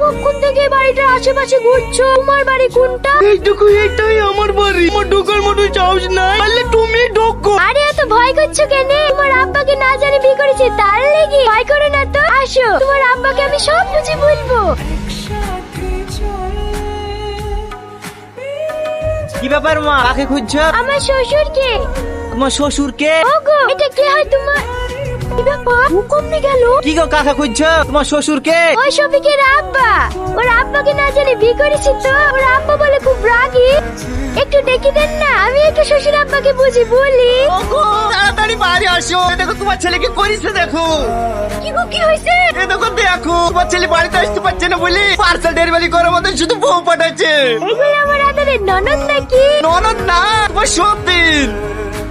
কখন থেকে বাড়িটার আশেপাশে ঘুরছো? তোমার বাড়ি কোনটা? এটাই আমার বাড়ি। আমার ঢোকার মতো সাহস নাই, তাহলে তুমি ঢোকো। আরে এত ভয় করছো কেন? তোমার আব্বাকে না জানি বিয়ে করেছে, তার লেগে ভয় করো না তো। আসো, তোমার আব্বাকে আমি সব বুঝে বলবো। কি ব্যাপার মা, কাকে খুঁজছো? আমার শ্বশুরকে। তোমার শ্বশুরকে? ওগো, এটা কে হয় তোমার? কি ব্যাপার? ও কমনে গেল? কি গো, কাকে খুঁজছো? তোমার শ্বশুরকে? ওই শফিকের আব্বা। ওর আব্বাকে না জানি বিয়ে করেছে তো। ওর আব্বা বলে খুব রাগী। একটু ডেকে দেন না, আমি একটু শ্বশুর আব্বাকে বুঝি বলি। ওগো, তাড়াতাড়ি বাড়ি আসো। এই দেখো তোমার ছেলেকে করিছে, দেখো। কি গো, কি হয়েছে? এই দেখো তোমার ছেলে বাড়িতে আসতে পারছে না বলে পার্সেল ডেলিভারি করার মতো শুধু বউ পাঠাচ্ছে। এগুলো আমার আদরের ননদ নাকি? ননদ না, তোমার সতীন।